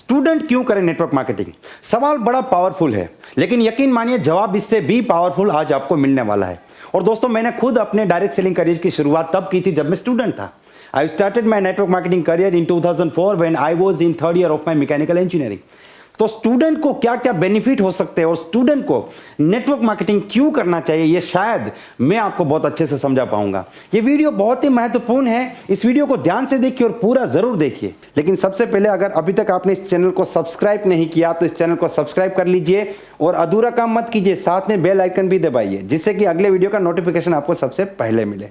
Student क्यों करें network marketing? सवाल बड़ा पावरफुल है, लेकिन यकीन मानिए जवाब इससे भी पावरफुल आज आपको मिलने वाला है। और दोस्तों, मैंने खुद अपने डायरेक्ट सेलिंग करियर की शुरुआत तब की थी जब मैं स्टूडेंट था। I started my network marketing career in 2004 when I was in third year of my mechanical engineering. तो स्टूडेंट को क्या क्या बेनिफिट हो सकते हैं और स्टूडेंट को नेटवर्क मार्केटिंग क्यों करना चाहिए, ये शायद मैं आपको बहुत अच्छे से समझा पाऊंगा। ये वीडियो बहुत ही महत्वपूर्ण है, इस वीडियो को ध्यान से देखिए और पूरा जरूर देखिए। लेकिन सबसे पहले, अगर अभी तक आपने इस चैनल को सब्सक्राइब नहीं किया तो इस चैनल को सब्सक्राइब कर लीजिए और अधूरा काम मत कीजिए, साथ में बेल आइकन भी दबाइए जिससे कि अगले वीडियो का नोटिफिकेशन आपको सबसे पहले मिले।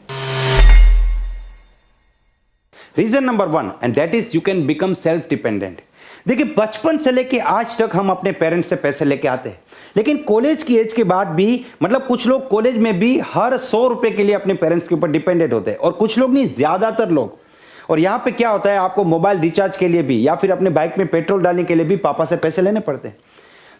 Reason number 1, and that is you can become self dependent. देखिए, बचपन से लेके आज तक हम अपने पेरेंट्स से पैसे लेके आते हैं, लेकिन कॉलेज की एज के बाद भी, मतलब कुछ लोग कॉलेज में भी हर 100 रुपए के लिए अपने पेरेंट्स के ऊपर डिपेंडेंट होते हैं और कुछ लोग नहीं, ज्यादातर लोग। और यहाँ पे क्या होता है, आपको मोबाइल रिचार्ज के लिए भी या फिर अपने बाइक में पेट्रोल डालने के लिए भी पापा से पैसे लेने पड़ते हैं।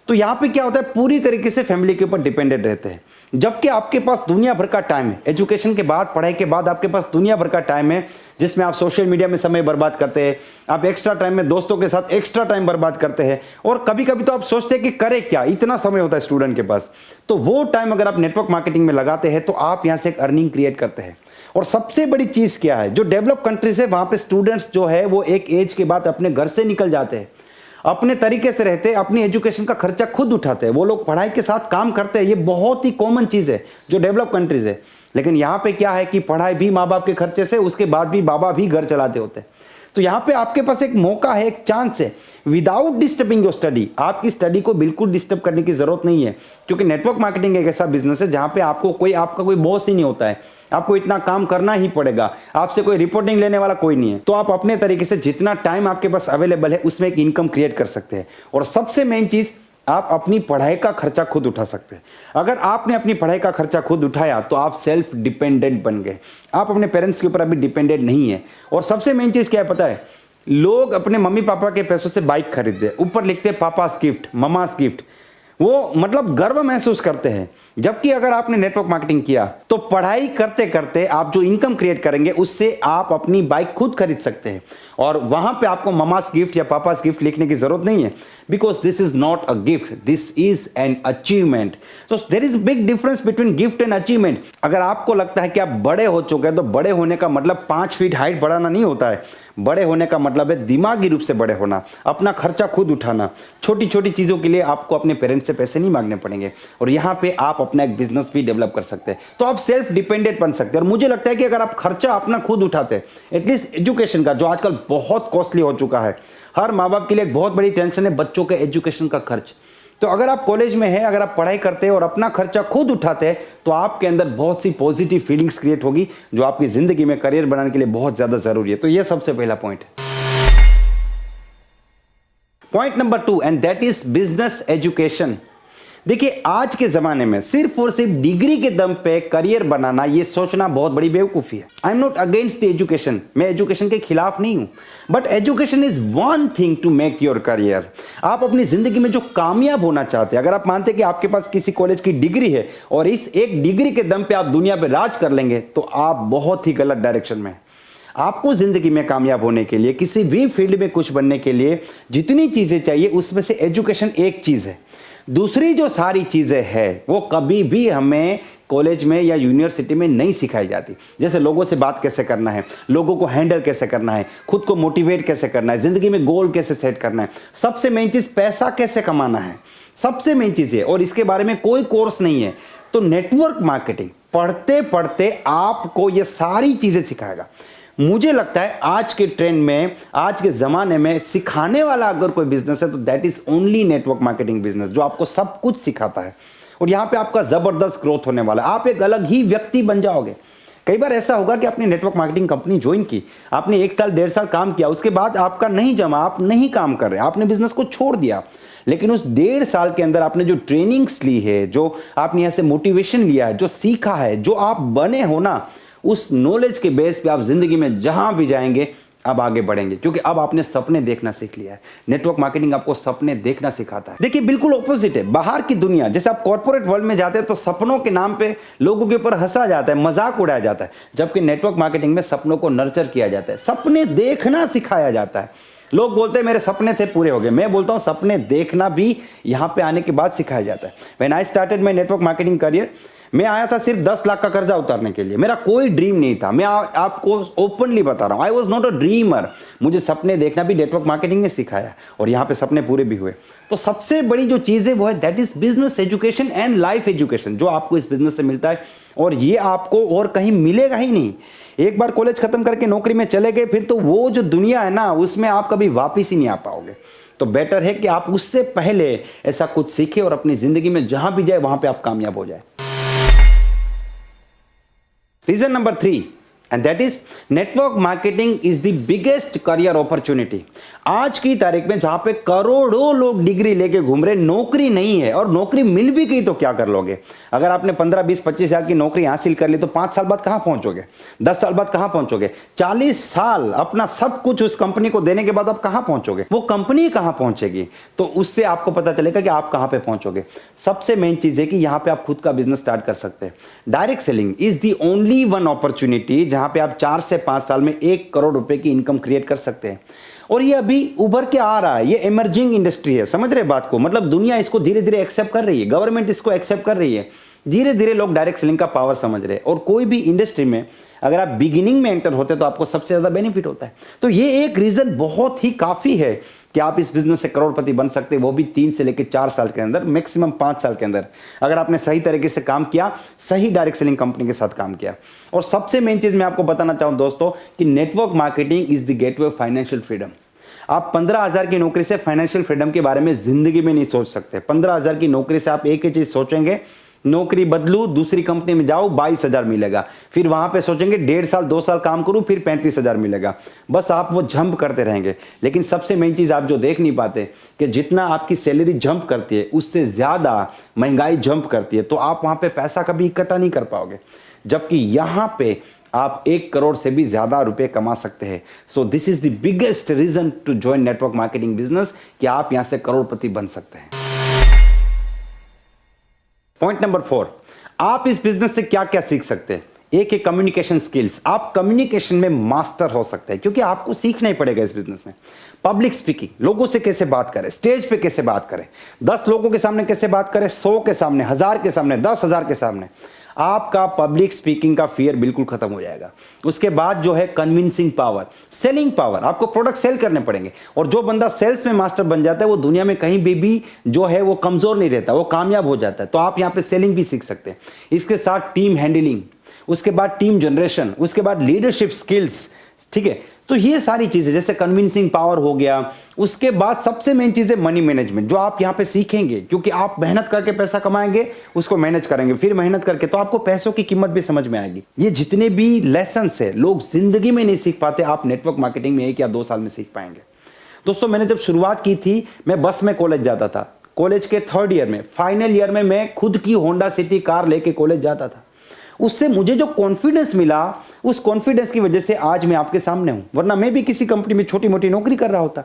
तो यहाँ पे क्या होता है, पूरी तरीके से फैमिली के ऊपर डिपेंडेंट रहते हैं, जबकि आपके पास दुनिया भर का टाइम है। एजुकेशन के बाद, पढ़ाई के बाद आपके पास दुनिया भर का टाइम है जिसमें आप सोशल मीडिया में समय बर्बाद करते हैं, आप एक्स्ट्रा टाइम में दोस्तों के साथ एक्स्ट्रा टाइम बर्बाद करते हैं और कभी कभी तो आप सोचते हैं कि करे क्या, इतना समय होता है स्टूडेंट के पास। तो वो टाइम अगर आप नेटवर्क मार्केटिंग में लगाते हैं तो आप यहाँ से एक अर्निंग क्रिएट करते हैं। और सबसे बड़ी चीज क्या है, जो डेवलप कंट्रीज है वहां पे स्टूडेंट्स जो है वो एक एज के बाद अपने घर से निकल जाते हैं, अपने तरीके से रहते हैं, अपनी एजुकेशन का खर्चा खुद उठाते हैं, वो लोग पढ़ाई के साथ काम करते हैं। ये बहुत ही कॉमन चीज है जो डेवलप कंट्रीज है। लेकिन यहाँ पे क्या है कि पढ़ाई भी माँ बाप के खर्चे से, उसके बाद भी बाबा भी घर चलाते होते हैं। तो यहाँ पे आपके पास एक मौका है, एक चांस है, विदाउट डिस्टर्बिंग योर स्टडी। आपकी स्टडी को बिल्कुल डिस्टर्ब करने की जरूरत नहीं है, क्योंकि नेटवर्क मार्केटिंग एक ऐसा बिजनेस है जहाँ पे आपका कोई बॉस ही नहीं होता है, आपको इतना काम करना ही पड़ेगा, आपसे कोई रिपोर्टिंग लेने वाला कोई नहीं है। तो आप अपने तरीके से जितना टाइम आपके पास अवेलेबल है उसमें एक इनकम क्रिएट कर सकते हैं। और सबसे मेन चीज, आप अपनी पढ़ाई का खर्चा खुद उठा सकते हैं। अगर आपने अपनी पढ़ाई का खर्चा खुद उठाया तो आप सेल्फ डिपेंडेंट बन गए, आप अपने पेरेंट्स के ऊपर अभी डिपेंडेंट नहीं है। और सबसे मेन चीज क्या है पता है, लोग अपने मम्मी पापा के पैसों से बाइक खरीदते हैं, ऊपर लिखते हैं पापास गिफ्ट, ममास गिफ्ट, वो मतलब गर्व महसूस करते हैं। जबकि अगर आपने नेटवर्क मार्केटिंग किया तो पढ़ाई करते करते आप जो इनकम क्रिएट करेंगे उससे आप अपनी बाइक खुद खरीद सकते हैं और वहां पे आपको ममास गिफ्ट या पापास गिफ्ट लिखने की जरूरत नहीं है, because this is not a gift, this is an achievement. तो there is big difference between gift and achievement. अगर आपको लगता है कि आप बड़े हो चुके हैं तो बड़े होने का मतलब 5 फीट हाइट बढ़ाना नहीं होता है। बड़े होने का मतलब है दिमागी रूप से बड़े होना, अपना खर्चा खुद उठाना, छोटी छोटी चीजों के लिए आपको अपने पेरेंट्स से पैसे नहीं मांगने पड़ेंगे और यहाँ पे आप अपना एक बिजनेस भी डेवलप कर सकते हैं। तो आप सेल्फ डिपेंडेंट बन सकते हैं। और मुझे लगता है कि अगर आप खर्चा अपना खुद उठाते हैं, एटलीस्ट एजुकेशन का, जो आजकल बहुत कॉस्टली हो चुका है, हर माँ बाप के लिए एक बहुत बड़ी टेंशन है बच्चों के एजुकेशन का खर्च। तो अगर आप कॉलेज में हैं, अगर आप पढ़ाई करते हैं और अपना खर्चा खुद उठाते हैं तो आपके अंदर बहुत सी पॉजिटिव फीलिंग्स क्रिएट होगी जो आपकी जिंदगी में करियर बनाने के लिए बहुत ज्यादा जरूरी है। तो यह सबसे पहला पॉइंट है। Point number 2, and that is business education. देखिए, आज के जमाने में सिर्फ और सिर्फ डिग्री के दम पे करियर बनाना, ये सोचना बहुत बड़ी बेवकूफी है। I am not against the education, मैं एजुकेशन के खिलाफ नहीं हूं, बट education is one thing to make your career. आप अपनी जिंदगी में जो कामयाब होना चाहते हैं, अगर आप मानते हैं कि आपके पास किसी कॉलेज की डिग्री है और इस एक डिग्री के दम पे आप दुनिया पे राज कर लेंगे, तो आप बहुत ही गलत डायरेक्शन में हैं। आपको जिंदगी में कामयाब होने के लिए, किसी भी फील्ड में कुछ बनने के लिए जितनी चीजें चाहिए उसमें से एजुकेशन एक चीज है। दूसरी जो सारी चीजें हैं वो कभी भी हमें कॉलेज में या यूनिवर्सिटी में नहीं सिखाई जाती। जैसे लोगों से बात कैसे करना है, लोगों को हैंडल कैसे करना है, खुद को मोटिवेट कैसे करना है, जिंदगी में गोल कैसे सेट करना है, सबसे मेन चीज पैसा कैसे कमाना है, सबसे मेन चीज है। और इसके बारे में कोई कोर्स नहीं है। तो नेटवर्क मार्केटिंग पढ़ते पढ़ते आपको ये सारी चीजें सिखाएगा। मुझे लगता है आज के ट्रेंड में, आज के जमाने में सिखाने वाला अगर कोई बिजनेस है तो that is only network marketing business, जो आपको सब कुछ सिखाता है। और यहाँ पे आपका जबरदस्त ग्रोथ होने वाला है, आप एक अलग ही व्यक्ति बन जाओगे। कई बार ऐसा होगा कि आपने नेटवर्क मार्केटिंग कंपनी ज्वाइन की, आपने 1 साल 1.5 साल काम किया, उसके बाद आपका नहीं जमा, आप नहीं काम कर रहे, आपने बिजनेस को छोड़ दिया। लेकिन उस 1.5 साल के अंदर आपने जो ट्रेनिंग्स ली है, जो आपने यहाँ से मोटिवेशन लिया है, जो सीखा है, जो आप बने हो ना, उस नॉलेज के बेस पे आप जिंदगी में जहां भी जाएंगे अब आगे बढ़ेंगे, क्योंकि अब आपने सपने देखना सीख लिया है। नेटवर्क मार्केटिंग आपको सपने देखना सिखाता है। देखिए, बिल्कुल ऑपोजिट है बाहर की दुनिया। जैसे आप कॉर्पोरेट वर्ल्ड में जाते हैं तो सपनों के नाम पे लोगों के ऊपर हंसा जाता है, मजाक उड़ाया जाता है, जबकि नेटवर्क मार्केटिंग में सपनों को नर्चर किया जाता है, सपने देखना सिखाया जाता है। लोग बोलते हैं मेरे सपने थे पूरे हो गए। मैं बोलता हूं सपने देखना भी यहां पे आने के बाद सिखाया जाता है। When I started my network marketing career, मैं आया था सिर्फ 10 लाख का कर्जा उतारने के लिए। मेरा कोई ड्रीम नहीं था। मैं आपको ओपनली बता रहा हूं, I was not a dreamer. मुझे सपने देखना भी नेटवर्क मार्केटिंग ने सिखाया और यहां पे सपने पूरे भी हुए। तो सबसे बड़ी जो चीज है वो है that is business education and life education, जो आपको इस बिजनेस से मिलता है और ये आपको और कहीं मिलेगा ही नहीं। एक बार कॉलेज खत्म करके नौकरी में चले गए, फिर तो वो जो दुनिया है ना, उसमें आप कभी वापिस ही नहीं आ पाओगे। तो बेटर है कि आप उससे पहले ऐसा कुछ सीखें और अपनी जिंदगी में जहां भी जाए वहां पे आप कामयाब हो जाए। Reason number 3, and that is network marketing is the biggest career opportunity. आज की तारीख में जहां पे करोड़ों लोग डिग्री लेके घूम रहे, नौकरी नहीं है, और नौकरी मिल भी गई तो क्या कर लोगे? अगर आपने 15, 20, 25 साल की नौकरी हासिल कर ली तो 5 साल बाद कहां पहुंचोगे? 10 साल बाद कहां पहुंचोगे? 40 साल अपना सब कुछ उस कंपनी को देने के बाद आप कहां पहुंचोगे? वो कंपनी कहां पहुंचेगी? तो उससे आपको पता चलेगा कि आप कहां पे पहुंचोगे। सबसे मेन चीज है कि यहां पे आप खुद का बिजनेस स्टार्ट कर सकते हैं। Direct selling is the only one opportunity जहां पे आप 4 से 5 साल में 1 करोड़ रुपए की इनकम क्रिएट कर सकते हैं। और ये अभी उभर के आ रहा है, ये इमर्जिंग इंडस्ट्री है। समझ रहे बात को? मतलब दुनिया इसको धीरे धीरे एक्सेप्ट कर रही है, गवर्नमेंट इसको एक्सेप्ट कर रही है। धीरे धीरे लोग डायरेक्ट सेलिंग का पावर समझ रहे हैं। और कोई भी इंडस्ट्री में अगर आप बिगिनिंग में एंटर होते हैं तो आपको सबसे ज्यादा बेनिफिट होता है। तो ये एक रीजन बहुत ही काफी है कि आप इस बिजनेस से करोड़पति बन सकते हैं, वो भी 3 से लेकर 4 साल के अंदर, मैक्सिमम 5 साल के अंदर, अगर आपने सही तरीके से काम किया, सही डायरेक्ट सेलिंग कंपनी के साथ काम किया। और सबसे मेन चीज मैं आपको बताना चाहूं दोस्तों कि network marketing is the gateway of financial freedom. आप 15,000 की नौकरी से फाइनेंशियल फ्रीडम के बारे में जिंदगी में नहीं सोच सकते। 15,000 की नौकरी से आप एक ही चीज सोचेंगे, नौकरी बदलू, दूसरी कंपनी में जाओ, 22,000 मिलेगा। फिर वहां पे सोचेंगे 1.5 साल 2 साल काम करूं, फिर 35,000 मिलेगा। बस आप वो जंप करते रहेंगे। लेकिन सबसे मेन चीज आप जो देख नहीं पाते कि जितना आपकी सैलरी जंप करती है उससे ज्यादा महंगाई जंप करती है। तो आप वहां पे पैसा कभी इकट्ठा नहीं कर पाओगे, जबकि यहां पे आप 1 करोड़ से भी ज्यादा रुपए कमा सकते हैं। So this is the biggest reason to join network marketing business कि आप यहां से करोड़पति बन सकते हैं। पॉइंट नंबर 4, आप इस बिजनेस से क्या क्या सीख सकते हैं? एक है कम्युनिकेशन स्किल्स। आप कम्युनिकेशन में मास्टर हो सकते हैं, क्योंकि आपको सीखना ही पड़ेगा इस बिजनेस में। पब्लिक स्पीकिंग, लोगों से कैसे बात करें, स्टेज पे कैसे बात करें, 10 लोगों के सामने कैसे बात करें, 100 के सामने, 1000 के सामने, 10,000 के सामने। आपका पब्लिक स्पीकिंग का फियर बिल्कुल खत्म हो जाएगा। उसके बाद जो है कन्विंसिंग पावर, सेलिंग पावर, आपको प्रोडक्ट सेल करने पड़ेंगे। और जो बंदा सेल्स में मास्टर बन जाता है वो दुनिया में कहीं भी जो है वो कमजोर नहीं रहता, वो कामयाब हो जाता है। तो आप यहाँ पे सेलिंग भी सीख सकते हैं। इसके साथ टीम हैंडलिंग, उसके बाद टीम जनरेशन, उसके बाद लीडरशिप स्किल्स। ठीक है, तो ये सारी चीजें जैसे कन्विंसिंग पावर हो गया। उसके बाद सबसे मेन चीज है मनी मैनेजमेंट, जो आप यहां पे सीखेंगे, क्योंकि आप मेहनत करके पैसा कमाएंगे, उसको मैनेज करेंगे, फिर मेहनत करके, तो आपको पैसों की कीमत भी समझ में आएगी। ये जितने भी लेसन है लोग जिंदगी में नहीं सीख पाते, आप नेटवर्क मार्केटिंग में 1 या 2 साल में सीख पाएंगे। दोस्तों, मैंने जब शुरुआत की थी, मैं बस में कॉलेज जाता था। कॉलेज के 3rd ईयर में, फाइनल ईयर में मैं खुद की होंडा सिटी कार लेके कॉलेज जाता था। उससे मुझे जो कॉन्फिडेंस मिला, उस कॉन्फिडेंस की वजह से आज मैं आपके सामने हूं, वरना मैं भी किसी कंपनी में छोटी मोटी नौकरी कर रहा होता।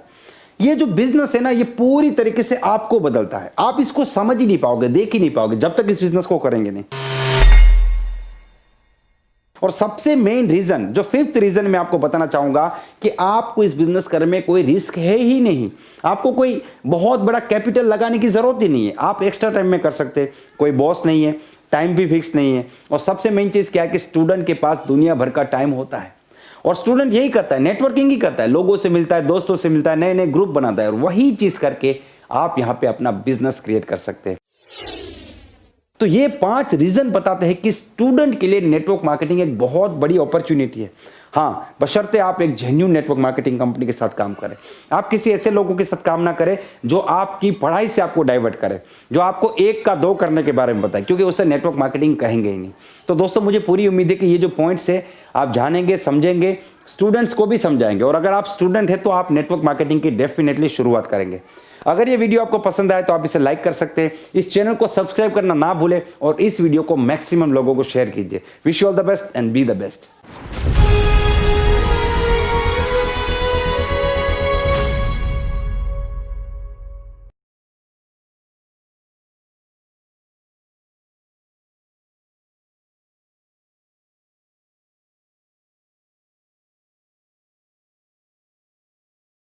ये जो बिजनेस है ना, ये पूरी तरीके से आपको बदलता है। आप इसको समझ ही नहीं पाओगे, देख ही नहीं पाओगे जब तक इस बिजनेस को करेंगे नहीं। और सबसे मेन रीजन, जो 5th रीजन मैं आपको बताना चाहूंगा कि आपको इस बिजनेस करने में कोई रिस्क है ही नहीं। आपको कोई बहुत बड़ा कैपिटल लगाने की जरूरत ही नहीं है। आप एक्स्ट्रा टाइम में कर सकते हैं, कोई बॉस नहीं है, टाइम भी फिक्स नहीं है। और सबसे मेन चीज क्या है कि स्टूडेंट के पास दुनिया भर का टाइम होता है। और स्टूडेंट यही करता है, नेटवर्किंग ही करता है, लोगों से मिलता है, दोस्तों से मिलता है, नए नए ग्रुप बनाता है, और वही चीज करके आप यहां पे अपना बिजनेस क्रिएट कर सकते हैं। तो ये 5 रीजन बताते हैं कि स्टूडेंट के लिए नेटवर्क मार्केटिंग एक बहुत बड़ी अपॉर्चुनिटी है। हाँ, बशर्ते आप एक जेन्युइन नेटवर्क मार्केटिंग कंपनी के साथ काम करें। आप किसी ऐसे लोगों के साथ काम ना करें जो आपकी पढ़ाई से आपको डाइवर्ट करे, जो आपको 1 का 2 करने के बारे में बताए, क्योंकि उसे नेटवर्क मार्केटिंग कहेंगे ही नहीं। तो दोस्तों, मुझे पूरी उम्मीद है कि ये जो पॉइंट्स है आप जानेंगे, समझेंगे, स्टूडेंट्स को भी समझाएंगे। और अगर आप स्टूडेंट है तो आप नेटवर्क मार्केटिंग की डेफिनेटली शुरुआत करेंगे। अगर ये वीडियो आपको पसंद आए तो आप इसे लाइक कर सकते हैं। इस चैनल को सब्सक्राइब करना ना भूलें और इस वीडियो को मैक्सिमम लोगों को शेयर कीजिए। Wish you all the best and be the best.